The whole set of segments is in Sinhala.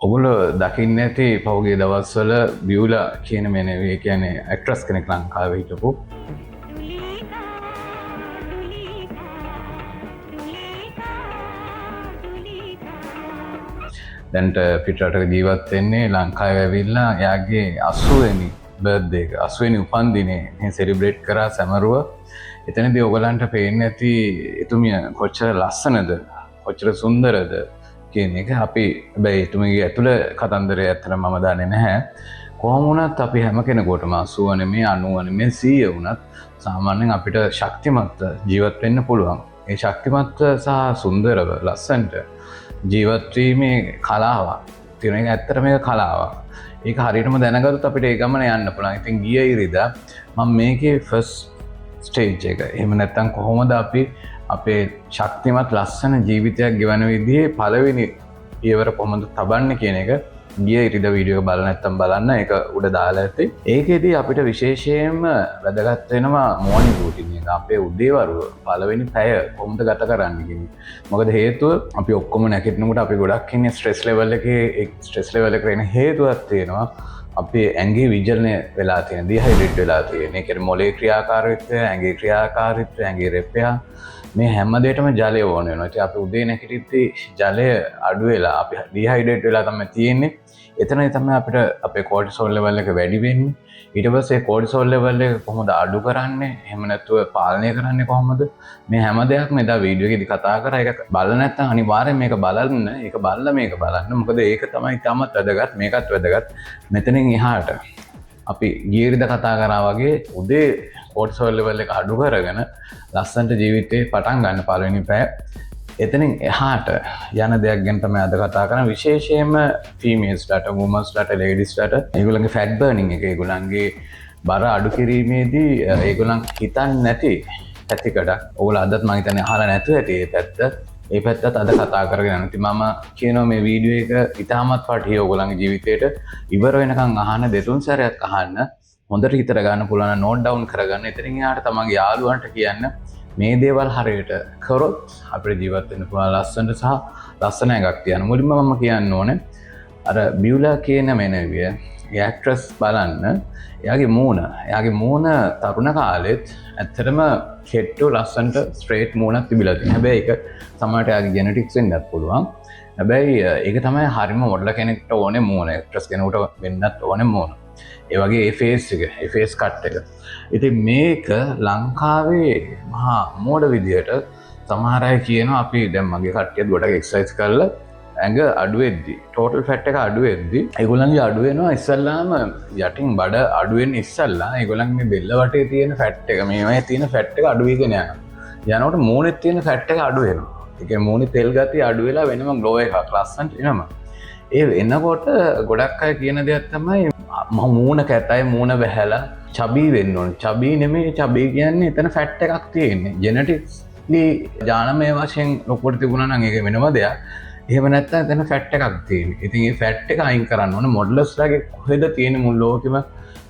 ඔගොල්ලෝ දකින්න ඇති පහුගිය දවස්වල බියුලා කියන මේ කියන්නේ ඇක්ට්‍රස් කෙනෙක් ලංකාවේ හිටපු දැන්ට පිටරටක ජීවත් වෙන්නේ ලංකාවේ ඇවිල්ලා එයාගේ 80 වෙනි බර්ත්ඩේ එක 80 වෙනි උපන්දිනේ සෙලිබ්‍රේට් කරා සැමරුව. එතනදී ඔයගලන්ට පේන්නේ ඇති එතුමිය කොච්චර ලස්සනද කොච්චර සුන්දරද කියන එක. අපි හැබැයි එතුමියගේ ඇතුළ කතන්දරය ඇත්තට මම දන්නේ නැහැ. කොහොම වුණත් අපි හැම කෙනෙකුටම 80 නෙමෙයි 90 නෙමෙයි 100 වුණත් සාමාන්‍යයෙන් අපිට ශක්තිමත් ජීවත් වෙන්න පුළුවන්. ඒ ශක්තිමත් සහ සුන්දරව ලස්සනට ජීවත් වීමේ කලාවක් තියෙන එක ඇත්තට මේක කලාවක්. ඒක හරියටම දැනගත්තොත් අපිට ඒ ගමන යන්න පුළුවන්. ඉතින් ගිය ඉරිදා මම මේකේ ෆස්ට් ස්ටේජ් එක. එහෙම නැත්නම් කොහොමද අපි අපේ ශක්තිමත් ලස්සන ජීවිතයක් ගෙවන විදිහේ පළවෙනි පියවර කොහොමද තබන්නේ කියන එක ගිය ඉරිදා වීඩියෝ එක බලලා නැත්නම් බලන්න ඒක උඩ දාලා ඇති. ඒකෙදී අපිට විශේෂයෙන්ම වැදගත් වෙනවා මොර්නින් රූටින් එක. අපේ උදේවරුව පළවෙනි පැය කොහොමද ගත කරන්න කියන්නේ. මොකද හේතුව අපි ඔක්කොම නැගිටිනකොට අපි ගොඩක් ඉන්නේ ස්ට්‍රෙස් ලෙවල් එකේ. ඒ ස්ට්‍රෙස් ලෙවල් එකට එන හේතුවක් තියෙනවා. අපේ ඇඟේ විජලනය වෙලා තියෙන ඩිහයිඩ්‍රේට් වෙලා තියෙන. ඒ කියන්නේ මොලේ ක්‍රියාකාරීත්වය, ඇඟේ ක්‍රියාකාරීත්වය, ඇඟේ රෙප්පය මේ හැම දෙයකටම ජලය ඕන වෙනවා. ඉතින් අපි උදේ නැගිටිද්දී ජලය අඩු වෙලා අපි ඩිහයිඩ්‍රේට් වෙලා තමයි තියෙන්නේ. එතනයි තමයි අපිට අපේ කෝර්ටිසෝල් ලෙවල් එක වැඩි වෙන්නේ. ඊට පස්සේ කෝර්ටිසෝල් ලෙවල් එක කොහොමද අඩු කරන්නේ? එහෙම නැත්නම් පාලනය කරන්නේ කොහොමද? මේ හැම දෙයක්ම එදා වීඩියෝ එකේදී කතා කරා. ඒක බලලා නැත්නම් අනිවාර්යෙන් මේක බලන්න. ඒක බලලා මේක බලන්න. මොකද ඒක තමයි තාමත් වැදගත්. මේකත් වැදගත්. මෙතනින් එහාට අපි ගියරිද කතා කරා වගේ උදේ කෝර්ටිසෝල් ලෙවල් එක අඩු කරගෙන ලස්සනට ජීවිතේ පටන් ගන්න පළවෙනි පැය. එතනින් එහාට යන දෙයක් ගැන තමයි අද කතා කරන්නේ. විශේෂයෙන්ම ෆීමේල්ස්ලාට, වුමන්ස්ලාට, ලේඩීස්ලාට ඒගොල්ලන්ගේ ෆැට් බර්නින් එක, ඒගොල්ලන්ගේ බර අඩු කිරීමේදී ඒගොල්ලන් හිතන්නේ නැති පැතිකඩ ඕගොල්ලෝ අදත් මම හිතන්නේ අහලා නැතුව ඇති මේ පැත්ත. ඒ පැත්තත් අද කතා කරගෙන යනවා. ඉතින් මම කියනවා මේ වීඩියෝ එක ඉතාමත් පටිය ඕගොල්ලන්ගේ ජීවිතේට ඉවර වෙනකන් අහන්න, දෙතුන් සැරයක් අහන්න. හොඳට හිතට ගන්න පුළුවන්, නෝට් ඩවුන් කරගන්න. එතනින් එහාට තමන්ගේ යාළුවන්ට කියන්න මේ දේවල් හරියට කරොත් අපිට ජීවත් වෙන්න පුළුවන් ලස්සනට සහ ලස්සන එකක් තියන්න. මුලින්ම මම කියන්න ඕනේ අර බියුලා කියන මෙනෙවිය ඒ ඇක්ට්‍රස් බලන්න. එයාගේ මූණ තරුණ කාලෙත් ඇත්තටම කෙට්ටු ලස්සනට ස්ට්‍රේට් මූණක් තිබිලා තියෙනවා. හැබැයි ඒක සමහරට එයාගේ ජෙනටික්ස් වෙන්නත් පුළුවන්. හැබැයි ඒක තමයි හරියම මොඩල් කෙනෙක්ට ඕනේ මූණ. ඇක්ට්‍රස් කෙනෙකුට වෙන්නත් ඕනේ මූණ. ඒ වගේ ඒ ෆේස් එක, ඒ ෆේස් කට් එක. ඉතින් මේක ලංකාවේ මහා මෝඩ විදියට සමහර අය කියනවා අපි දැන් මගේ කට්ටියත් ගොඩක් එක්සර්සයිස් කරලා ඇඟ අඩු වෙද්දි, ටෝටල් ෆැට් එක අඩු වෙද්දි ඒගොල්ලන්ගේ අඩු වෙනවා. ඉස්සල්ලාම යටින් බඩ අඩු වෙන්න ඉස්සල්ලා ඒගොල්ලන්ගේ බෙල්ල වටේ තියෙන ෆැට් එක, මේවයේ තියෙන ෆැට් එක අඩු වෙගෙන යනවා. යනකොට මූණේ තියෙන ෆැට් එක අඩු වෙනවා. ඒ කියන්නේ මූණේ තෙල් ගතිය අඩු වෙලා වෙනම ග්ලෝ එකක් ලස්සනට එනවා. ඒ වෙනකොට ගොඩක් අය කියන දෙයක් තමයි මූණ කැතයි, මූණ වැහැලා චබී වෙන්න ඕනේ. චබී නෙමෙයි, චබී කියන්නේ එතන ෆැට් එකක් තියෙන්නේ. ජෙනටික්ලි ජානමය වශයෙන් ලොකුවට තිබුණා නම් ඒක වෙනම දෙයක්. එහෙම නැත්නම් එතන ෆැට් එකක් තියෙන්නේ. ඉතින් මේ ෆැට් එක අයින් කරන්න ඕනේ. මොඩලර්ස්ලාගේ කොහෙද තියෙන්නේ මුළු ලෝකෙම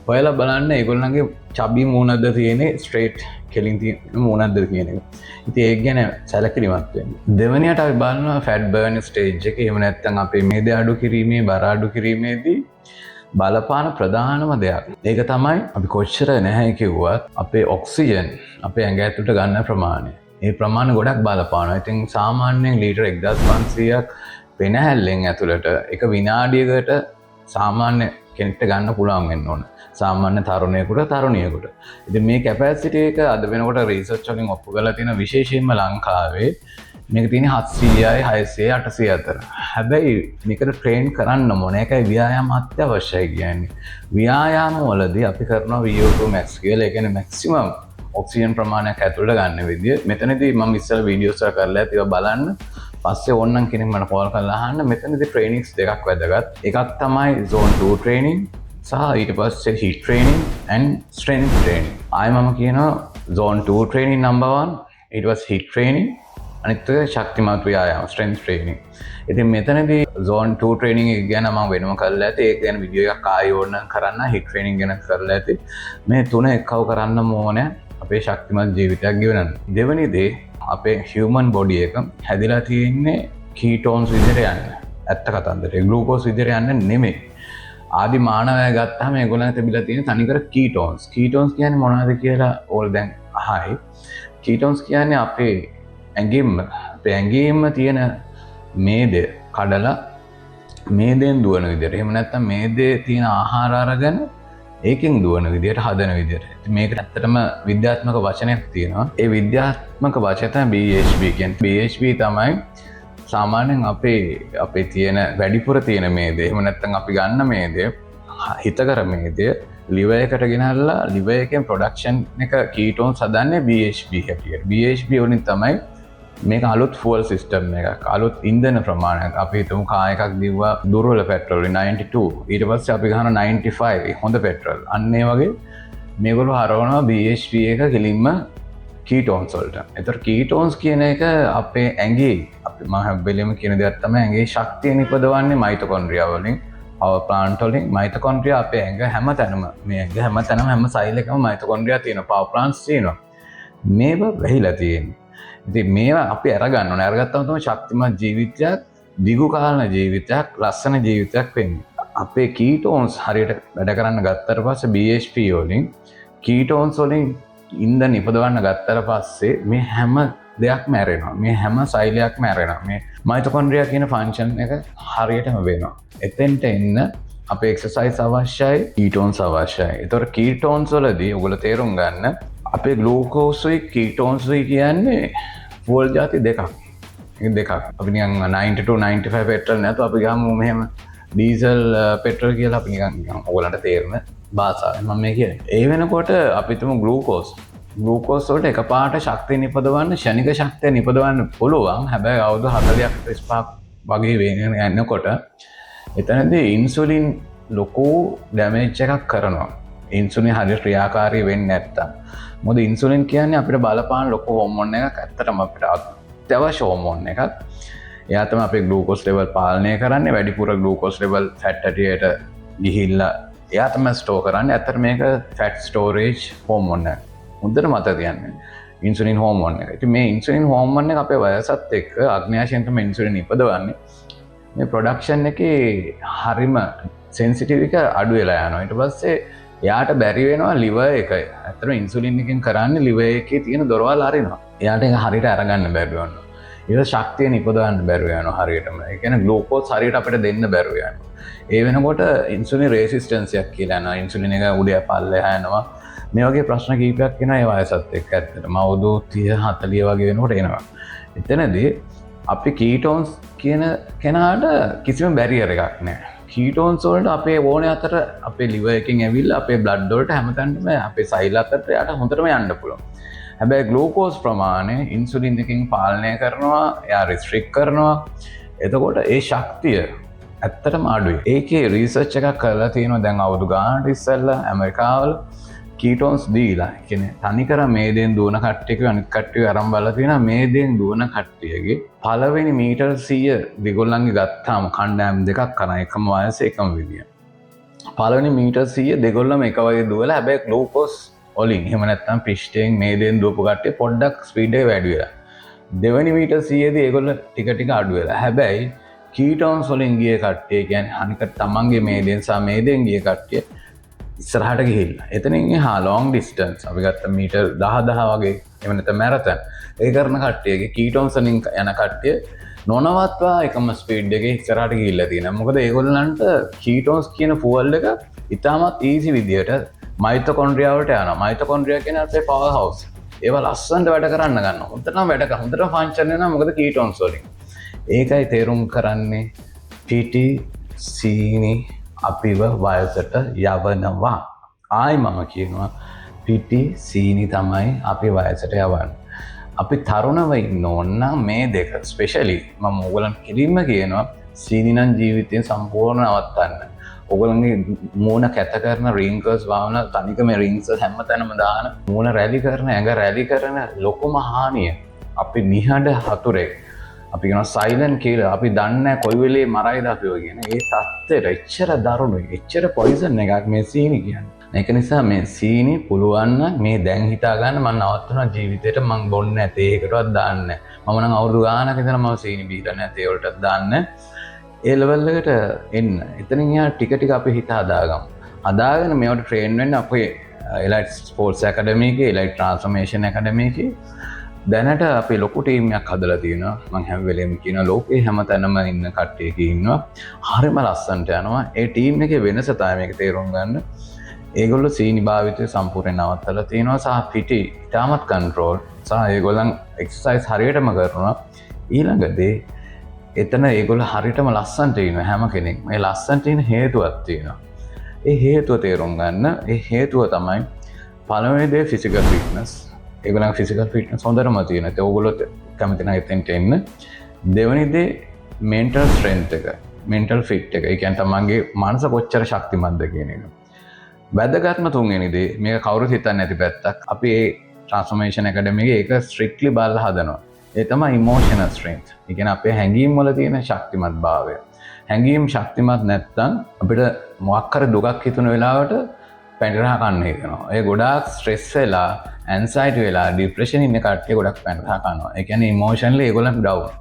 හොයලා බලන්න ඒගොල්ලන්ගේ චබී මූණක්ද තියෙන්නේ, ස්ට්‍රේට් කෙලින් තියෙන මූණක්ද කියන එක. ඉතින් ඒක ගැන සැලකිලිමත් වෙන්න. දෙවෙනියට අපි බලනවා ෆැට් බර්න් ස්ටේජ් එක. එහෙම නැත්නම් අපේ මේද අඩු කිරීමේ, බර අඩු කිරීමේදී බලපාන ප්‍රධානම දෙයක්. ඒක තමයි අපි කොච්චර නැහැ කිව්වත් අපේ ඔක්සිජන් අපේ ඇඟ ඇතුළට ගන්න ප්‍රමාණය. ඒ ප්‍රමාණය ගොඩක් බලපානවා. ඉතින් සාමාන්‍යයෙන් ලීටර් 1500ක් වෙනහැල්ලෙන් ඇතුළට එක විනාඩියකට සාමාන්‍ය කෙනෙක්ට ගන්න පුළුවන් වෙන්න ඕන. සාමාන්‍ය තරුණයෙකුට. ඉතින් මේ කැපැසිටි එක අද වෙනකොට රිසර්ච් වලින් ඔප්පු කරලා තියෙන විශේෂයෙන්ම ලංකාවේ මේක තියෙන්නේ 700යි 600යි 800 අතර. හැබැයි මේකට ට්‍රේන් කරන්න ඕනේ. ඒකයි ව්‍යායාම අත්‍යවශ්‍යයි කියන්නේ. ව්‍යායාම වලදී අපි කරනවා VO2 max කියලා. ඒ කියන්නේ මැක්සිමම් ඔක්සිජන් ප්‍රමාණයක් ඇතුළට ගන්න විදිය. මෙතනදී මම ඉස්සර වීඩියෝස් එක කරලා ඒවා බලන්න. පස්සේ ඕනනම් කෙනෙක් මට කෝල් කරලා අහන්න. මෙතනදී ට්‍රේනින්ග්ස් දෙකක් වැදගත්. එකක් තමයි zone 2 training සහ ඊට පස්සේ heat training and strength training. ආයෙ මම කියනවා zone 2 training number 1, ඊට පස්සේ heat training, අනිත් එක ශක්තිමත් ව්‍යායාම strength training. ඉතින් මෙතනදී zone 2 training එක ගැන මම වෙනම කරලා ඇති. ඒක ගැන වීඩියෝ එකක් ආයෙ ඕනනම් කරන්න. heat training ගැන කරලා ඇති. මේ තුන එකව කරන්න ඕනේ අපේ ශක්තිමත් ජීවිතයක් ගෙවන්න. දෙවෙනි දේ අපේ human body එක හැදිලා තියෙන්නේ ketones විදිහට යන්න. ඇත්ත කතන්දරේ. ග්ලූකෝස් විදිහට යන්නේ නෙමෙයි. ආදි මානවය ගත්තාම ඒගොල්ලන් තිබිලා තියෙන තනිකර කීටෝන්ස්. කීටෝන්ස් කියන්නේ මොනවද කියලා ඕල් දැන් අහයි. කීටෝන්ස් කියන්නේ අපේ ඇඟේම තියෙන මේදය කඩලා මේදෙන් දුවන විදිහට. එහෙම නැත්නම් මේදේ තියෙන ආහාර අරගෙන ඒකෙන් දුවන විදිහට හදන විදිහට. මේකට ඇත්තටම විද්‍යාත්මක වචනයක් තියෙනවා. ඒ විද්‍යාත්මක වචනය තමයි BHB කියන්නේ. BHB තමයි සාමාන්‍යයෙන් අපේ තියෙන වැඩිපුර තියෙන මේදේ. එහෙම නැත්නම් අපි ගන්න මේදේ හිතකර මේදේ liver එකට ගෙනල්ලා liver එකෙන් production එක ketones හදන්නේ BHB හැටියට. BHB වලින් තමයි මේක අලුත් fuel system එකක්. අලුත් ඉන්ධන ප්‍රමාණයක්. අපි හිතමු කාර් එකක් දිව්වා දුර්වල පෙට්‍රල් 92. ඊට පස්සේ අපි ගහන 95 හොඳ පෙට්‍රල්. අන්න ඒ වගේ මේගොල්ලෝ හරවනවා BHB එක කෙලින්ම ketones වලට. ඒතර ketones කියන එක අපේ ඇඟේ අපි මම හැබැයිම කියන දෙයක් තමයි ඇඟේ ශක්තිය නිපදවන්නේ මයිටොකොන්ඩ්‍රියා වලින්. power plant වලින් මයිටොකොන්ඩ්‍රියා අපේ ඇඟ හැමතැනම මේ ඇඟ හැමතැනම හැම සෛල එකම මයිටොකොන්ඩ්‍රියා තියෙනවා. power plants තියෙනවා. මේව වෙහිලා තියෙන්නේ. ඉතින් මේවා අපි අරගන්න ඕනේ. අරගත්තම තමයි ශක්තිමත් ජීවිතයක්, දිගු කාලන ජීවිතයක්, ලස්සන ජීවිතයක් වෙන්නේ. අපේ ketones හරියට වැඩ කරන්න ගත්තට පස්සේ BHP වලින් ketones වලින් ඉන්ධන ඉපදවන්න ගත්තට පස්සේ මේ හැම දෙයක්ම ඇරෙනවා. මේ හැම සෛලයක්ම ඇරෙනවා. මේ මයිටොකොන්ඩ්‍රියා කියන ෆන්ක්ෂන් එක හරියටම වෙනවා. එතෙන්ට එන්න අපේ එක්සර්සයිස් අවශ්‍යයි, ketones අවශ්‍යයි. ඒතකොට ketones වලදී ඔයගොල්ලෝ තේරුම් ගන්න අපේ ග්ලූකෝස්යි කීටෝන්ස්යි කියන්නේ ෆුවල් ಜಾති දෙකක්. අපි නිකන් 92 95 පෙට්‍රල් නැතු අපි ගමු මෙහෙම ඩීසල් පෙට්‍රල් කියලා අපි නිකන් ඔයගලන්ට තේරෙන භාෂාවෙන් මම මේ කියන්නේ. ඒ වෙනකොට අපි තුමු ග්ලූකෝස් වලට එකපාරට ශක්තිය නිපදවන්න, ෂණික ශක්තිය නිපදවන්න පුළුවන්. හැබැයි අවුරුදු 40ක් 35ක් වගේ වෙන යනකොට එතනදී ඉන්සුලින් ලොකු ඩැමේජ් එකක් කරනවා. ඉන්සුලින් හරියට ක්‍රියාකාරී වෙන්නේ නැත්තම්. මොකද ඉන්සුලින් කියන්නේ අපිට බලපාන ලොකු හෝමෝන් එකක්. ඇත්තටම අපිට අත්‍යවශ්‍ය හෝමෝන් එකක්. එයා තමයි අපේ ග්ලූකෝස් ලෙවල් පාලනය කරන්නේ. වැඩිපුර ග්ලූකෝස් ලෙවල් ෆැට් ඇටියට ගිහිල්ලා එයා තමයි ස්ටෝර් කරන්නේ. ඇත්තට මේක ෆැට් ස්ටෝරේජ් හෝමෝන් එකක්. හොඳට මතක තියාගන්න. ඉන්සුලින් හෝමෝන් එක. ඉතින් මේ ඉන්සුලින් හෝමෝන් එක අපේ වයසත් එක්ක අග්න්‍යාශයෙන් තමයි ඉන්සුලින් ඉපදවන්නේ. මේ ප්‍රොඩක්ෂන් එකේ හරිම සෙන්සිටිව් එක අඩු වෙලා යනවා. ඊට පස්සේ එයාට බැරි වෙනවා liver එක. ඇත්තටම ඉන්සුලින් එකෙන් කරන්නේ liver එකේ තියෙන දොරවල් අරිනවා. එයාට ඒක හරියට අරගන්න බැරි වෙනවා. ඊට ශක්තිය නිපදවන්න බැරි වෙනවා හරියටම. ඒ කියන්නේ ග්ලූකෝස් හරියට අපිට දෙන්න බැරි වෙනවා. ඒ වෙනකොට ඉන්සුලින් රෙසිස්ටන්ස් එකක් කියලා යනවා. ඉන්සුලින් එක උඩ පල්ලෙහා යනවා. මේ වගේ ප්‍රශ්න කීපයක් එනවා ඒ වයසත් එක්ක. ඇත්තටම අවුරුදු 30 40 වගේ වෙනකොට එනවා. එතනදී අපි කීටෝන්ස් කියන කෙනාට කිසිම බැරියර් එකක් නැහැ. කීටෝන්ස් වලට අපේ ඕනේ අතර අපේ liver එකෙන් ඇවිල්ලා අපේ blood වලට හැමතැනම අපේ සෛල අතරට යට හොඳටම යන්න පුළුවන්. හැබැයි ග්ලූකෝස් ප්‍රමාණය ඉන්සුලින් එකෙන් පාලනය කරනවා, එයා රිස්ට්‍රික්ට් කරනවා. එතකොට ඒ ශක්තිය ඇත්තටම අඩුයි. ඒකේ රිසර්ච් එකක් කරලා තියෙනවා දැන් අවුරුදු ගානකට ඉස්සෙල්ලා ඇමරිකාවල කීටෝන්ස් දීලා. කියන්නේ තනිකර මේදෙන් දුවන කට්ටියක අනිත් කට්ටිය අරන් බලලා තියෙනවා මේදෙන් දුවන කට්ටියගේ පළවෙනි මීටර් 100 දෙගොල්ලන්ගේ ගත්තාම කණ්ඩායම් දෙකක් කරන එකම වයස එකම විදිය. පළවෙනි මීටර් 100 දෙගොල්ලම එක වගේ දුවලා හැබැයි ග්ලූකෝස් වලින් එහෙම නැත්නම් පිෂ්ටයෙන් මේදෙන් දුවපු කට්ටිය පොඩ්ඩක් ස්පීඩ් එක වැඩි වෙලා. දෙවෙනි මීටර් 100 දී ඒගොල්ලෝ ටික ටික අඩු වෙලා. හැබැයි කීටෝන්ස් වලින් ගිය කට්ටිය කියන්නේ අනික තමන්ගේ මේදෙන් සහ මේදෙන් ගිය කට්ටිය ඉස්සරහට ගිහිල්ලා. එතනින් එහා long distance අපි ගත්ත මීටර් 10 වගේ එහෙම නැත්නම් මැරතන් ඒ කරන කට්ටියගේ කීටෝන්ස් වලින් යන කට්ටිය නොනවත්වා එකම ස්පීඩ් එකේ ඉස්සරහට ගිහිල්ලා තියෙනවා. මොකද ඒගොල්ලන්ට කීටෝන්ස් කියන ෆුවල් එක ඉතාමත් ඊසි විදියට මයිටොකොන්ඩ්‍රියා වලට යනවා. මයිටොකොන්ඩ්‍රියා කියන්නේ අපේ පවර් හවුස්. ඒවා ලස්සනට වැඩ කරන්න ගන්නවා. හොඳටම ෆන්ක්ෂන් වෙනවා මොකද කීටෝන්ස් වලින්. ඒකයි තේරුම් කරන්නේ පිටි සීනි අපිව වයසට යවනවා. ආයි මම කියනවා පිටි සීනි තමයි අපි වයසට යවන්නේ. අපි තරුණව ඉන්න ඕන නම් මේ දෙක ස්පෙෂලි මම ඕගලන්ට කිලින්ම කියනවා සීනි නම් ජීවිතයෙන් සම්පූර්ණ නවත්තන්න. ඔගලන්ගේ මූණ කැත කරන රින්කර්ස් වාවන තනිකම රින්ක්ස් හැමතැනම දාන මූණ රැලි කරන ඇඟ රැලි කරන ලොකුම හානිය අපි නිහඬ හතුරෙක්. අපි කියන සයිලන්ට් කියලා අපි දන්නේ නැහැ කොයි වෙලේ මරයිද අපි ඔය කියන. ඒ තත්ත්වෙට එච්චර දරුණුයි. එච්චර පොයිසන් එකක් මේ සීනි කියන්නේ. ඒක නිසා මේ සීනි පුළුවන් නම් මේ දැන් හිතා ගන්න මම නවත්වන ජීවිතේට මම බොන්නේ නැතේ ඒකටවත් දාන්නේ නැහැ. මම නම් අවුරුදු ගානක ඉඳන් මම සීනි බීලා නැතේ වලටත් දාන්නේ. ඒ ලෙවල් එකට එන්න. එතනින් යා ටික ටික අපි හිත හදාගමු. හදාගෙන මේවට ට්‍රේන් වෙන්න අපේ එලයිට් ස්පෝර්ට්ස් ඇකඩමි එකේ එලයිට් ට්‍රාන්ස්ෆර්මේෂන් ඇකඩමි එකේ දැනට අපි ලොකු ටීමයක් හදලා තියෙනවා. මම හැම වෙලේම කියනවා ලෝකේ හැම තැනම ඉන්න කට්ටියක ඉන්නවා. හරිම ලස්සනට යනවා. ඒ ටීම් එකේ වෙනස තමයි මේක තේරුම් ගන්න. ඒගොල්ලෝ සීනි භාවිතය සම්පූර්ණයෙන් නවත්තලා තියෙනවා සහ පිටි ඉතාමත් කන්ට්‍රෝල් සහ ඒගොල්ලන් එක්සර්සයිස් හරියටම කරනවා. ඊළඟදී එතන ඒගොල්ලෝ හරියටම ලස්සනට ඉන්න හැම කෙනෙක්. මේ ලස්සනට ඉන්න හේතුවක් තියෙනවා. ඒ හේතුව තේරුම් ගන්න. ඒ හේතුව තමයි පළවෙනි දේ ෆිසිකල් ෆිට්නස්. ඒගොල්ලන් ෆිසිකල් ෆිට්නස් හොඳටම තියෙනවා. ඒක ඕගොල්ලෝ කැමති නම් එතෙන්ට එන්න. දෙවෙනි දේ මෙන්ටල් ස්ට්‍රෙන්ත් එක. මෙන්ටල් ෆිට් එක. ඒ කියන්නේ තමන්ගේ මනස කොච්චර ශක්තිමත්ද කියන එක. වැදගත්ම තුන්වෙනි දේ මේක කවුරුත් හිතන්නේ නැති පැත්තක්. අපි ඒ ට්‍රාන්ස්ෆර්මේෂන් ඇකඩමි එකේ ඒක ස්ට්‍රික්ට්ලි බලලා හදනවා. ඒ තමයි ඉමෝෂනල් ස්ට්‍රෙන්ත්. ඒ කියන්නේ අපේ හැඟීම් වල තියෙන ශක්තිමත් භාවය. හැඟීම් ශක්තිමත් නැත්නම් අපිට මොකක් හරි දුකක් හිතුන වෙලාවට පැණිරහ කන්න හිතෙනවා. ඒ ගොඩාක් ස්ට්‍රෙස් වෙලා, ඇන්සයිටි වෙලා, ડિප්‍රෙෂන් ඉන්න කට්ටිය ගොඩක් පැණිරහ කනවා. ඒ කියන්නේ ඉමෝෂනලි ඒගොල්ලන් ඩවුන්.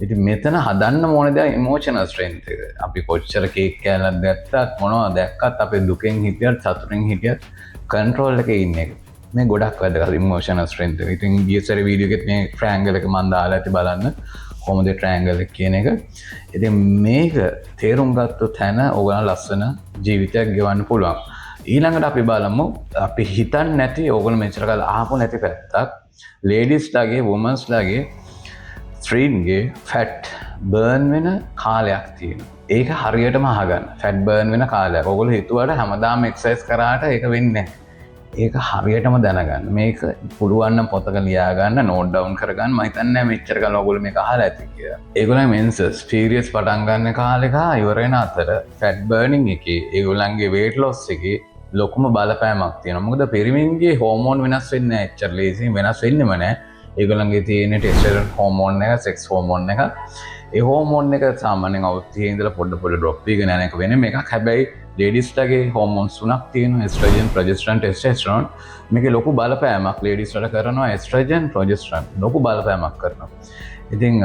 ඉතින් මෙතන හදන්න ඕන දේ ඉමෝෂනල් ස්ට්‍රෙන්ත් එක. අපි කොච්චර කේක් කෑල්ලක් දැක්කත් මොනවා දැක්කත් අපි දුකෙන් හිටියත් සතුටින් හිටියත් කන්ට්‍රෝල් එකේ ඉන්න එක. මේ ගොඩක් වැදගත් ඉමෝෂනල් ස්ට්‍රෙන්ත් එක. ඉතින් ගිය සැරේ වීඩියෝ එකෙත් මේ ට්‍රයැන්ගල් එක මම දාලා ඇති බලන්න. කොහොමද ට්‍රයැන්ගල් එක කියන එක. ඉතින් මේක තේරුම් ගත්තොත් හැන ඕගොල්ලන් ලස්සන ජීවිතයක් ගෙවන්න පුළුවන්. ඊළඟට අපි බලමු අපි හිතන්නේ නැති ඕගොල්ලෝ මෙච්චර කාලෙ අහපු නැති පැත්තක්. ලේඩිස්ලාගේ වුමන්ස්ලාගේ ස්ත්‍රීන්ගේ ෆැට් බර්න් වෙන කාලයක් තියෙනවා. ඒක හරියටම අහගන්න. ෆැට් බර්න් වෙන කාලයක්. ඔයගොල්ලෝ හිතුවට හැමදාම එක්සර්සයිස් කරාට ඒක වෙන්නේ නැහැ. ඒක හරියටම දැනගන්න. මේක පුළුවන් නම් පොතක ලියා ගන්න, නෝට් ඩවුන් කරගන්න. මම හිතන්නේ මෙච්චර කාලෙ ඔයගොල්ලෝ මේක අහලා ඇති කියලා. ඒගොල්ලෝ මෙන්සස් පීරියඩ්ස් පටන් ගන්න කාලෙක ඉවර වෙන අතර ෆැට් බර්නින් එකේ ඒගොල්ලන්ගේ weight loss එකේ ලොකුම බලපෑමක් තියෙනවා. මොකද පිරිමින්ගේ හෝමෝන් වෙනස් වෙන්නේ නැහැ. එච්චර ලේසියෙන් වෙනස් වෙන්නෙම නැහැ. ඒගොල්ලන්ගේ තියෙන ටෙස්ටරෝන් හෝමෝන් එක, සෙක්ස් හෝමෝන් එක. ඒ හෝමෝන් එක සාමාන්‍යයෙන් අවුරුද්දේ ඉඳලා පොඩ drop වෙගෙන යන එක වෙන එකක්. හැබැයි ලේඩිස්ලාගේ හෝමෝන්ස් තුනක් තියෙනවා. එස්ට්‍රජන්, ප්‍රොජෙස්ටරෝන්, ටෙස්ටෝස්ටෙරෝන්. මේකේ ලොකු බලපෑමක් ලේඩිස්ලාට කරනවා. එස්ට්‍රජන්, ප්‍රොජෙස්ටරෝන් ලොකු බලපෑමක් කරනවා. ඉතින්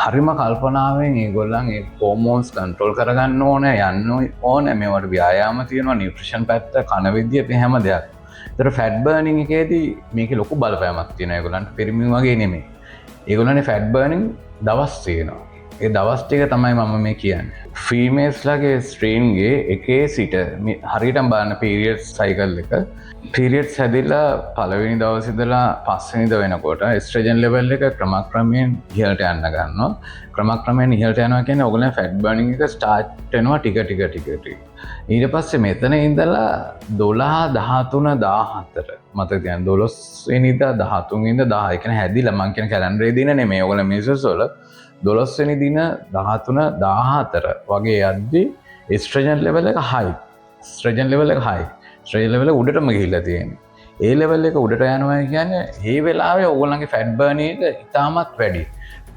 හරිම කල්පනාවෙන් ඒගොල්ලන් ඒ හෝමෝන්ස් කන්ට්‍රෝල් කරගන්න ඕනේ, යන්න ඕනේ. මේවට ව්‍යායාම තියෙනවා, නියුට්‍රිෂන් පැත්ත, කන විද්‍ය මේ හැම දෙයක්. ඒතර ෆැට් බර්නින් එකේදී මේකේ ලොකු බලපෑමක් තියෙනවා. ඒගොල්ලන්ට පිරිමින් වගේ නෙමෙයි. ඒගොල්ලන්ගේ ෆැට් බර්නින් දවස් තියෙනවා. ඒ දවස් ටික තමයි මම මේ කියන්නේ. ෆීමේල්ස්ලාගේ ස්ට්‍රීන්ගේ එකේ සිට හරියටම බලන පීරියඩ් සයිකල් එක. පීරියඩ්ස් හැදිලා පළවෙනි දවසේ ඉඳලා පස්වෙනිද වෙනකොට එස්ට්‍රජන් ලෙවල් එක ක්‍රමක්‍රමයෙන් ඉහළට යන්න ගන්නවා. ක්‍රමක්‍රමයෙන් ඉහළට යනවා කියන්නේ ඔයගොල්ලෝ ෆැට් බර්නින් එක ස්ටාර්ට් වෙනවා ටික ටික. ඊට පස්සේ මෙතන ඉඳලා 12 13 14 මතක තියාගන්න 12 වෙනිදා 13 වෙනිදා 10 කියන්නේ හැදිලා මං කියන කැලෙන්ඩරේ දින නෙමෙයි ඔයගොල්ලෝ මේසස් වල 12 වෙනි දින 13 14 වගේ යද්දි එස්ට්‍රජන් ලෙවල් එක හයි. එස්ට්‍රජන් ලෙවල් එක හයි. එස්ට්‍රජන් ලෙවල් එක උඩටම ගිහිල්ලා තියෙන්නේ. ඒ ලෙවල් එක උඩට යනවා කියන්නේ මේ වෙලාවේ ඔයගොල්ලන්ගේ ෆැට් බර්නින් එක ඉතාමත් වැඩි.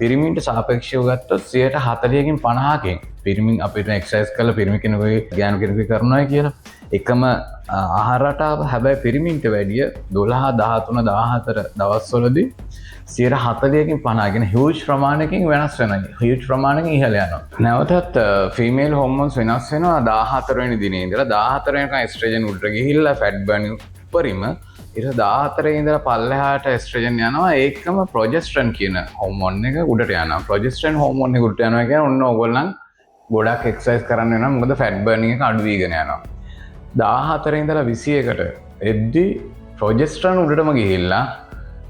පිරිමින්ට සාපේක්ෂව ගත්තොත් 40කින් 50කින් පිරිමින් අපිට එක්සර්සයිස් කරලා පිරිමි කෙනෙකුගේ ගෑනු කෙනෙකුගේ කරනවා කියලා එකම ආහාර රටාව හැබැයි පිරිමින්ට වැඩිය 12 13 14 දවස්වලදී 40කින් 50 කියන හියුජ් ප්‍රමාණයකින් වෙනස් වෙනවා. හියුජ් ප්‍රමාණයකින් ඉහළ යනවා. නැවතත් ෆීමේල් හෝමෝන්ස් වෙනස් වෙනවා 14 වෙනි දිනේ ඉඳලා 14 වෙනිකන් එස්ට්‍රජන් උඩට ගිහිල්ලා ෆැට් බර්නින් උඩරිම ඊට 14 ඉඳලා පල්ලෙහාට එස්ට්‍රජන් යනවා. ඒකම ප්‍රොජෙස්ටරෝන් කියන හෝමෝන් එක උඩට යනවා. ප්‍රොජෙස්ටරෝන් හෝමෝන් එක උඩට යනවා කියන්නේ ඔන්න ඕගොල්ලන් ගොඩක් එක්සර්සයිස් කරන්න වෙනවා. මොකද ෆැට් බර්නින් එක අඩු වීගෙන යනවා. 14 ඉඳලා 21කට එද්දි ප්‍රොජෙස්ටරෝන් උඩටම ගිහිල්ලා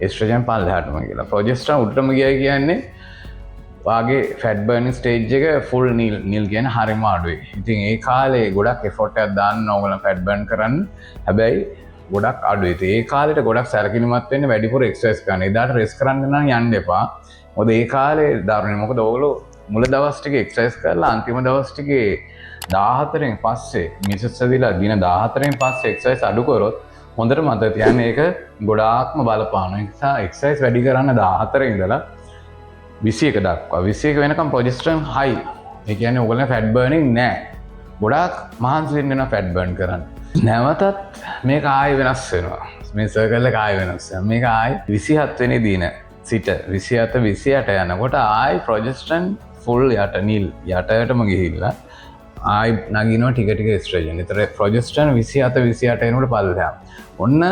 එස්ට්‍රජන් පල්ලෙහාටම ගිහලා. ප්‍රොජෙස්ටරෝන් උඩටම ගියයි කියන්නේ වාගේ ෆැට් බර්නින් ස්ටේජ් එක ෆුල් නිල් කියන්නේ හරිම අඩුයි. ඉතින් ඒ කාලේ ගොඩක් එෆෝට් එකක් දාන්න ඕගොල්ලන් ෆැට් බර්න් කරන්න. හැබැයි ගොඩක් අඩුයි. ඒ කාලෙට ගොඩක් සැලකිලිමත් වෙන්න වැඩිපුර එක්සර්සයිස් කරන්න. එදාට රෙස්ට් කරන්න නම් යන්න එපා. මොකද ඒ කාලේ දාරුනේ. මොකද ඕගොල්ලෝ මුල දවස් ටික එක්සර්සයිස් කරලා අන්තිම දවස් ටිකේ 14න් පස්සේ මිසස් ඇවිල්ලා දින 14න් පස්සේ එක්සර්සයිස් අඩු කරොත් හොඳට මතක තියාගන්න ඒක ගොඩාක්ම බලපානවා. ඒ නිසා එක්සර්සයිස් වැඩි කරන්න 14 ඉඳලා 21 දක්වා. 21 වෙනකම් ප්‍රොජෙස්ටරෝන් හයි. ඒ කියන්නේ ඔයගොල්ලෝ ෆැට් බර්නින් නැහැ. ගොඩාක් මහන්සි වෙන්න ෆැට් බර්න් කරන්න. නැවතත් මේක ආයෙ වෙනස් වෙනවා. මේ සර්කල් එක ආයෙ වෙනස් වෙනවා. මේක ආයෙ 27 වෙනි දින සිට 27 28 යනකොට ආයෙ ප්‍රොජෙස්ටරෝන් ෆුල් යට නිල් යටයටම ගිහිල්ලා ආයි නගිනවා ටික ටික එස්ට්‍රෝජන්. ඒතර ප්‍රොජෙස්ටරෝන් 27 28 එනකොට පල්ලෙහා. ඔන්න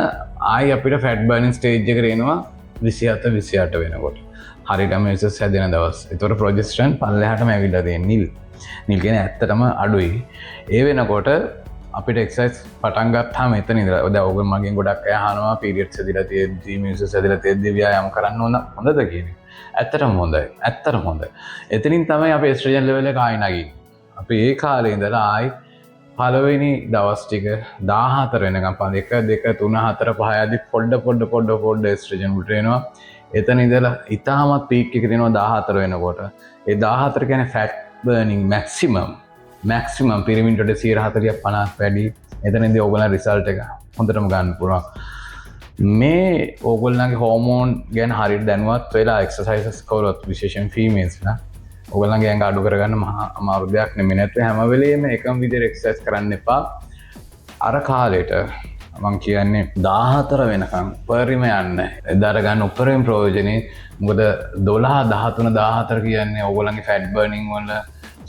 ආයි අපිට ෆැට් බර්නින් ස්ටේජ් එකට එනවා 27 28 වෙනකොට. හරියටම එසස් හැදෙන දවස්. ඒතර ප්‍රොජෙස්ටරෝන් පල්ලෙහාටම ඇවිල්ලා තියෙන නිල්. නිල් කියන්නේ ඇත්තටම අඩුයි. ඒ වෙනකොට අපිට එක්සයිස් පටන් ගත්තාම එතන ඉඳලා දැන් ඔයගොල්ලෝ මගෙන් ගොඩක් අය අහනවා පීරියඩ්ස් ඇදලා තියෙද්දි මියුසස් ඇදලා තියෙද්දි ව්‍යායාම කරන්න හොඳද කියන්නේ. ඇත්තටම හොඳයි. ඇත්තටම හොඳයි. එතනින් තමයි අපේ එස්ට්‍රෝජන් ලෙවල් එක ආයි නගින්නේ. අපි ඒ කාලේ ඉඳලා ආයි පළවෙනි දවස් ටික 14 වෙනකම් 1 2 3 4 5 ආදී පොඩ එස්ට්‍රෝජන් උඩට එනවා. එතන ඉඳලා ඉතාමත් පීක් එක දෙනවා 14 වෙනකොට. ඒ 14 කියන්නේ ෆැට් බර්නින් මැක්සිමම් පිරමිඩ්ට 140ක් 50ක් වැඩි. එතනදී ඕගොල්ලන් රිසල්ට් එක හොඳටම ගන්න පුළුවන්. මේ ඕගොල්ලන්ගේ හෝමෝන් ගැන හරියට දැනුවත් වෙලා එක්සර්සයිසස් කරොත් විශේෂයෙන් ෆීමේල්ස්ලා ඔයගොල්ලන්ගේ ඇඟ අඩු කරගන්න මහා අමාරු දෙයක් නෙමෙයි. නැත්නම් හැම වෙලෙම එකම විදිහට එක්සර්සයිස් කරන්න එපා. අර කාලෙට මම කියන්නේ 14 වෙනකම් උපරිම යන්න. එදාට ගන්න උපරිම ප්‍රයෝජනේ මොකද 12 13 14 කියන්නේ ඔයගොල්ලන්ගේ ෆැට් බර්නින් වල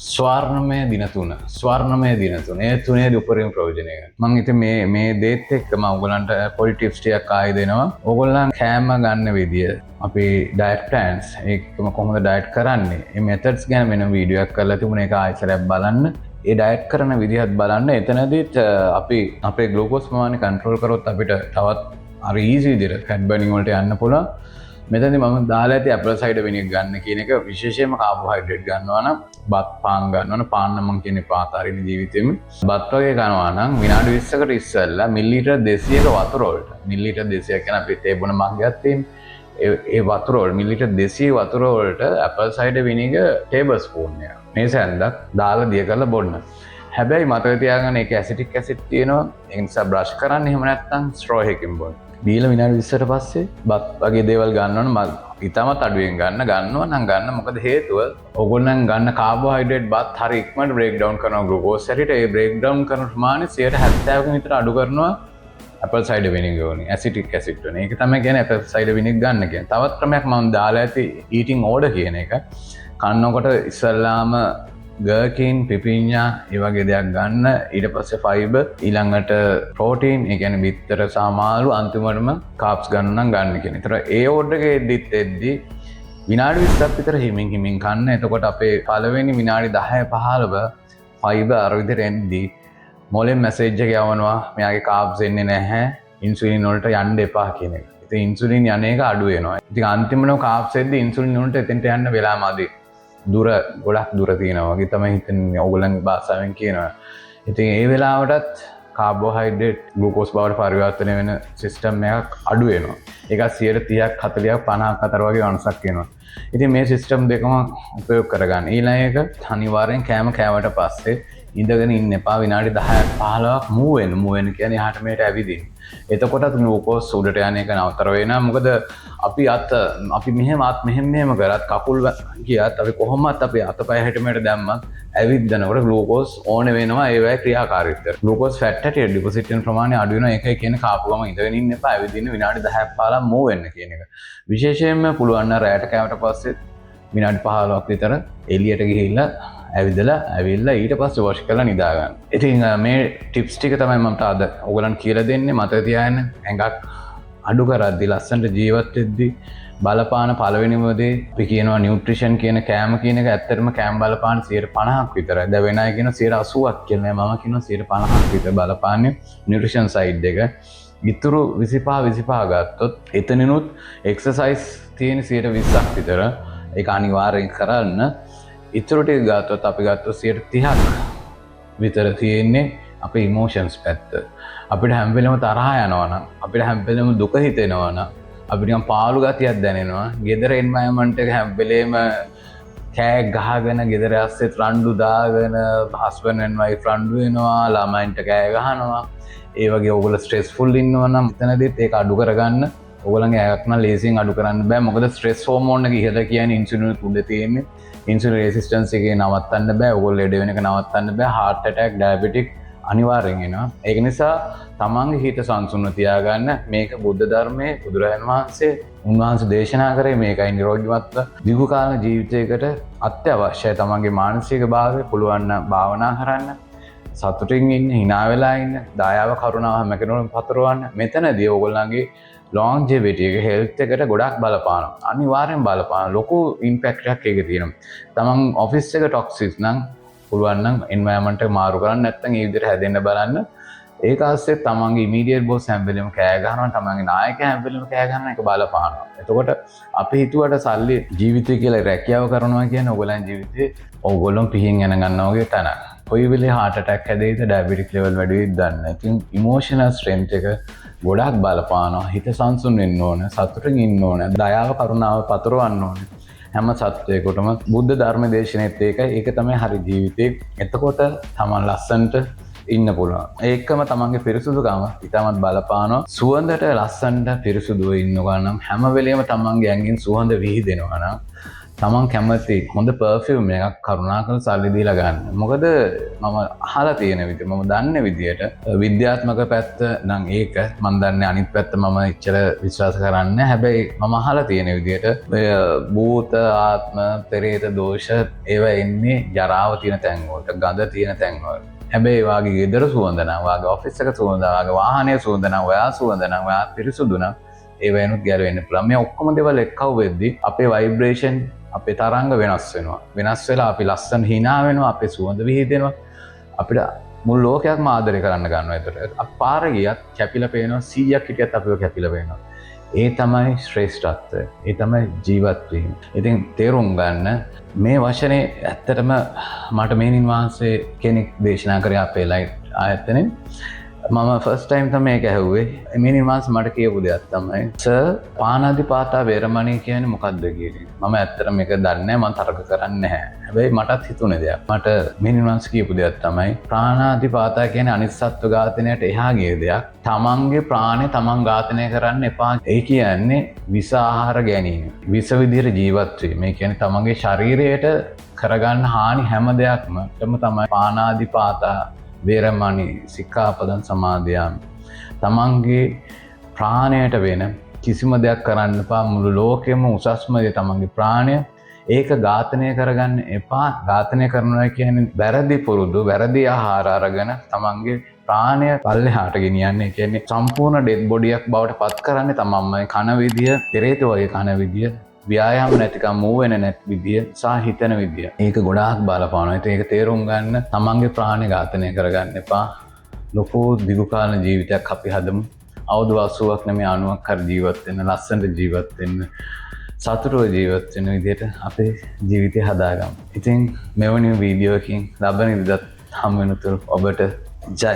ස්වර්ණමය දින 3. ඒ තුනේදී උපරිම ප්‍රයෝජනය ගන්න. මම ඉතින් මේ දේත් එක්ක මම ඔයගොල්ලන්ට පොඩි ටිප්ස් ටිකක් ආයෙ දෙනවා. ඔයගොල්ලන් කෑම ගන්න විදිය අපි ඩයට් ප්ලෑන්ස් ඒකම කොහොමද ඩයට් කරන්නේ? මේ මෙතඩ්ස් ගැන වෙන වීඩියෝ එකක් කරලා තිබුණා. ඒක ආයෙත් බලන්න. ඒ ඩයට් කරන විදිහත් බලන්න. එතනදිත් අපි අපේ ග්ලූකෝස් ප්‍රමාණය කන්ට්‍රෝල් කරොත් අපිට තවත් අර ඊසි විදිහට ෆැට් බර්නින් වලට යන්න පුළුවන්. මෙතනදී මම දාලා ඇති ඇපල් සයිඩර් විනිගර් ගන්න කියන එක විශේෂයෙන්ම කාබෝහයිඩ්‍රේට් ගන්නවා නම් බත් පාන් ගන්නවා නම් පාන් නම් මම කියන්නේ පාතාරින ජීවිතෙම බත් වගේ කනවා නම් විනාඩි 20කට ඉස්සෙල්ලා මිලිලීටර් 200ක වතුර වලට මිලිලීටර් 200 කියන අපේ තේ බොන මග්ගයක් තියෙන ඒ වතුර වල මිලිලීටර් 200 වතුර වලට ඇපල් සයිඩර් විනිගර් ටේබල් ස්පූන් එකක් මේ සැන්දක් දාලා දිය කරලා බොන්න. හැබැයි මතක තියාගන්න ඒක ඇසිටික් ඇසිඩ් තියෙනවා. ඒ නිසා බ්‍රෂ් කරන්න එහෙම නැත්නම් ස්ට්‍රෝ එකකින් බොන්න. දීලා විනාඩි 20ට පස්සේ බත් වගේ දේවල් ගන්නවනම් ඉතාමත් අඩුවෙන් ගන්නවා නම් ගන්න. මොකද හේතුව ඕගොල්ලන් ගන්න කාබෝහයිඩ්‍රේට් බත් හරි ඉක්මනට බ්‍රේක් ඩවුන් කරනවා ග්ලූකෝස් හැටියට. ඒ බ්‍රේක් ඩවුන් කරන ප්‍රමාණය 70%ක විතර අඩු කරනවා ඇපල් සයිඩර් විනිගර් වලින් ඇසිටික් ඇසිඩ් වලින්. ඒක තමයි කියන්නේ ඇපල් සයිඩර් විනිගර් ගන්න කියන්නේ. තවත් ක්‍රමයක් මම දාලා ඇති ඊටින් ඕඩර් කියන එක. කන්නකොට ඉස්සල්ලාම ගර්කින් පිපිඤ්ඤා ඒ වගේ දෙයක් ගන්න. ඊට පස්සේ ෆයිබර් ඊළඟට ප්‍රෝටීන් ඒ කියන්නේ බිත්තර සමාලු අන්තිමටම කාබ්ස් ගන්න නම් ගන්න කියන. ඒතර ඒ ඕඩර් එකේ එද්දි විනාඩි 20ක් විතර හිමින් කන්න. එතකොට අපේ පළවෙනි විනාඩි 10 15 ෆයිබර් අර විදිහට එද්දි මොලෙන් මැසේජ් එක යවනවා මෙයාගේ කාබ්ස් එන්නේ නැහැ ඉන්සුලින් වලට යන්න එපා කියන එක. ඉතින් ඉන්සුලින් යන එක අඩු වෙනවා. ඉතින් අන්තිමට කාබ්ස් එද්දි ඉන්සුලින් වලට එතෙන්ට යන්න වෙලා මදි. ගොඩක් දුර තියෙනවා වගේ තමයි හිතන්නේ ඕගොල්ලන්ගේ භාෂාවෙන් කියනවා. ඉතින් ඒ වෙලාවටත් කාබෝහයිඩ්‍රේට් ග්ලූකෝස් බවට පරිවර්තනය වෙන සිස්ටම් එකක් අඩු වෙනවා. ඒක 30ක් 40ක් 50ක් අතර වගේ වෙනසක් වෙනවා. ඉතින් මේ සිස්ටම් දෙකම උපයෝග කරගන්න. ඊළඟ එක අනිවාර්යෙන් කෑම කෑවට පස්සේ ඉඳගෙන ඉන්න එපා. විනාඩි 10ක් 15ක් මූව් වෙන්න කියන්නේ එහාට මෙහාට ඇවිදින්න. එතකොටත් ග්ලූකෝස් උඩට යන එක නතර වෙනවා. මොකද අපි මෙහෙම කරත් කකුල් ගියත් අපි කොහොමත් අපි අතපය හැට මෙහෙට දැම්මත් ඇවිද්දනකොට ග්ලූකෝස් ඕන වෙනවා. ඒවයි ක්‍රියාකාරීත්වය. ග්ලූකෝස් ෆැට් හැටියට ඩිපොසිට් වෙන ප්‍රමාණය අඩු වෙනවා. ඒකයි කියන්නේ කාපු ගම ඉඳගෙන ඉන්න එපා. ඇවිදින්න විනාඩි 10ක් 15ක් මූව් වෙන්න කියන එක. විශේෂයෙන්ම පුළුවන් නම් රැයට කෑමට පස්සේ විනාඩි 15ක් විතර එළියට ගිහිල්ලා ඇවිල්ලා ඊට පස්සේ වොෂ් කරලා නිදා ගන්න. ඉතින් මේ ටිප්ස් ටික තමයි මම අද ඔයගලන්ට කියලා දෙන්නේ. මතක තියාගන්න ඇඟක් අඩු කරද්දි ලස්සනට ජීවත් වෙද්දි බලපාන පළවෙනිම දේ අපි කියනවා නියුට්‍රිෂන් කියන කෑම කියන එක. ඇත්තටම කෑම බලපාන 50% විතරයි. දැන් වෙන අය කියනවා 80%ක් කියලා. මම කියනවා 50% විතර බලපාන්නේ නියුට්‍රිෂන් සයිඩ් එක. ඉතුරු 25 ගත්තොත් එතනිනුත් එක්සර්සයිස් තියෙන 20%ක් විතර. ඒක අනිවාර්යෙන් කරන්න. ඉතුරු ටික ගත්තොත් අපි ගත්තොත් 30ක් විතර තියෙන්නේ අපේ ඉමෝෂන්ස් පැත්ත. අපිට හැම වෙලෙම තරහ යනවා නම්, අපිට හැම වෙලෙම දුක හිතෙනවා නම්, අපිට නිකන් පාළු ගතියක් දැනෙනවා. ගෙදර එන්වයරන්මන්ට් එක හැම වෙලෙම කෑ ගහගෙන ගෙදර ඇස්සෙත් රණ්ඩු දාගෙන හස්බන්ඩ් ඇන්ඩ් වයිෆ් රණ්ඩු වෙනවා, ළමයින්ට කෑ ගහනවා. ඒ වගේ ඕගොල්ලෝ ස්ට්‍රෙස්ෆුල් ඉන්නවා නම් එතනදිත් ඒක අඩු කරගන්න. ඕගොල්ලන්ගේ ඇඟක් නම් ලේසියෙන් අඩු කරන්න බෑ. මොකද ස්ට්‍රෙස් හෝමෝන් එක ඉහළ කියන්නේ ඉන්සුලින් උඩ තියෙන්නේ. ඉන්සුලින් රෙසිස්ටන්ස් එක නවත්තන්න බෑ. ඕගොල්ලෝ ලෙඩ වෙන එක නවත්තන්න බෑ. heart attack, diabetic අනිවාර්යෙන් එනවා. ඒක නිසා තමන්ගේ හිත සංසුන්ව තියාගන්න මේක බුද්ධ ධර්මයේ බුදුරජාණන් වහන්සේ උන්වහන්සේ දේශනා කරේ මේකයි නිරෝගීවත්ව දිගු කාල ජීවිතයකට අත්‍යවශ්‍යයි. තමන්ගේ මානසික භාවය පුළුවන් නම් භාවනා කරන්න, සතුටින් ඉන්න, hina වෙලා ඉන්න, දයාව කරුණාව හැම කෙනෙකුටම පතරවන්න. මෙතනදී ඕගොල්ලන්ගේ longevity එක health එකට ගොඩක් බලපානවා. අනිවාර්යෙන් බලපාන ලොකු impact එකක් ඒකේ තියෙනවා. තමන් ඔෆිස් එක toxic නම් පුළුවන් නම් environment එක මාරු කරන්න, නැත්නම් ඒ විදිහට හැදෙන්න බලන්න. ඒක ASCII තමන්ගේ immediate boss හැම වෙලෙම කෑ ගහනවා, තමන්ගේ නායකයා හැම වෙලෙම කෑ ගහනවා. ඒක බලපානවා. එතකොට අපි හිතුවට සල්ලි ජීවිතය කියලා රැකියාව කරනවා කියන්නේ ඕගොල්ලන් ජීවිතේ ඕගොල්ලෝ පිහින් යන ගන්නවා වගේ තැනක්. කොයි වෙලේ heart attack හැදෙයිද, diabetic level වැඩි වෙයිද දන්නේ නැහැ. ඉතින් emotional strength එක ගොඩක් බලපානවා. හිත සංසුන් වෙන්න ඕන, සතුටින් ඉන්න ඕන, දයාව කරුණාව පතරවන්න ඕන. හැම සත්වයකටම බුද්ධ ධර්ම දේශනෙත් ඒක තමයි හරි ජීවිතේ. එතකොට තමන් ලස්සනට ඉන්න පුළුවන්. ඒකම තමන්ගේ පිරිසුදුකම ඉතාමත් බලපානවා. සුවඳට ලස්සනට පිරිසුදුව ඉන්නවා නම් හැම වෙලේම තමන්ගේ ඇඟෙන් සුවඳ විහිදෙනවා නම් තමන් කැමති හොඳ පර්ෆියුම් එකක් කරුණාකරලා සල්ලි දීලා ගන්න. මොකද මම අහලා තියෙන විදිහ, මම දන්න විදිහට විද්‍යාත්මක පැත්ත නම් ඒක මම දන්නේ, අනිත් පැත්ත මම ඉච්චර විශ්වාස කරන්නේ නැහැ. හැබැයි මම අහලා තියෙන විදිහට ඔය භූත ආත්ම පෙරේත දෝෂ ඒවා එන්නේ ජරාව තියෙන තැන් වලට, ගඳ තියෙන තැන් වලට. හැබැයි වාගේ ගෙදර සුවඳ නම්, වාගේ ඔෆිස් එක සුවඳ, වාගේ වාහනයේ සුවඳ නම්, ඔයා සුවඳ නම්, ඔයා පිරිසුදු නම් ඒ වෙනුත් ගැලවෙන්න පුළුවන්. මේ ඔක්කොම දේවල් එක්කව වෙද්දී අපේ ভাইබ්‍රේෂන්, අපේ තරංග වෙනස් වෙනවා. වෙනස් වෙලා අපි ලස්සන hina වෙනවා, අපේ සුවඳ විහිදෙනවා. අපිට මුළු ලෝකයක්ම ආදරය කරන්න ගන්නවා. ඒතර අපි පාර ගියත් කැපිලා පේනවා, 100ක් හිටියත් අපිව කැපිලා පේනවා. ඒ තමයි ශ්‍රේෂ්ඨත්වය. ඒ තමයි ජීවත් වීම. ඉතින් තේරුම් ගන්න මේ වචනේ ඇත්තටම මට මේනින් වහන්සේ කෙනෙක් දේශනා කරේ අපේ ලයිට් ආයතනෙන්. මම ෆස්ට් ටයිම් තමයි ඒක ඇහුවේ. මේනින් වහන්සේ මට කියපු දෙයක් තමයි සර් පානාතිපාතා වේරමණී කියන්නේ මොකක්ද කියන්නේ. මම ඇත්තටම මේක දන්නේ නැහැ, මම තරක කරන්නේ නැහැ. හැබැයි මටත් හිතුනේ දෙයක්. මට මේනින් වහන්සේ කියපු දෙයක් තමයි ප්‍රාණාතිපාතා කියන්නේ අනිත් සත්ව ඝාතනයට එහා ගිය දෙයක්. තමන්ගේ ප්‍රාණය තමන් ඝාතනය කරන්න එපා. ඒ කියන්නේ විස ආහාර ගැනීම, විස විදිහට ජීවත් වීම. ඒ කියන්නේ තමන්ගේ ශරීරයට කරගන්න හානි හැම දෙයක්ම තමයි පානාතිපාතා වේරමණී සික්ඛාපදං සමාදියාමි. තමන්ගේ ප්‍රාණයට වෙන කිසිම දෙයක් කරන්න එපා. මුළු ලෝකෙම උසස්ම දේ තමන්ගේ ප්‍රාණය. ඒක ඝාතනය කරගන්න එපා. ඝාතනය කරනවා කියන්නේ වැරදි පුරුදු, වැරදි ආහාර අරගෙන තමන්ගේ ප්‍රාණය පල්ලෙහාට ගෙනියන්නේ. ඒ කියන්නේ සම්පූර්ණ ඩෙඩ් බොඩියක් බවට පත් කරන්නේ තමන්මයි. කන විදිය, පෙරේත වගේ කන විදිය, ව්‍යායාම නැතිකම්, මූ වෙන නැති විදිය සහ හිතන විදිය. ඒක ගොඩාක් බලපානවා. ඒක තේරුම් ගන්න තමන්ගේ ප්‍රාණය ඝාතනය කරගන්න එපා. ලොකු දිගු කාල ජීවිතයක් අපි හදමු. අවුරුදු 80ක් නෙමෙයි 90ක් හරි ජීවත් වෙන්න, ලස්සනට ජීවත් වෙන්න, සතුටව ජීවත් වෙන විදිහට අපේ ජීවිතය හදාගමු. ඉතින් මෙවැනි වීඩියෝ එකකින් ලබන ඉරිදා හමු වෙනතුරු ඔබට ජය.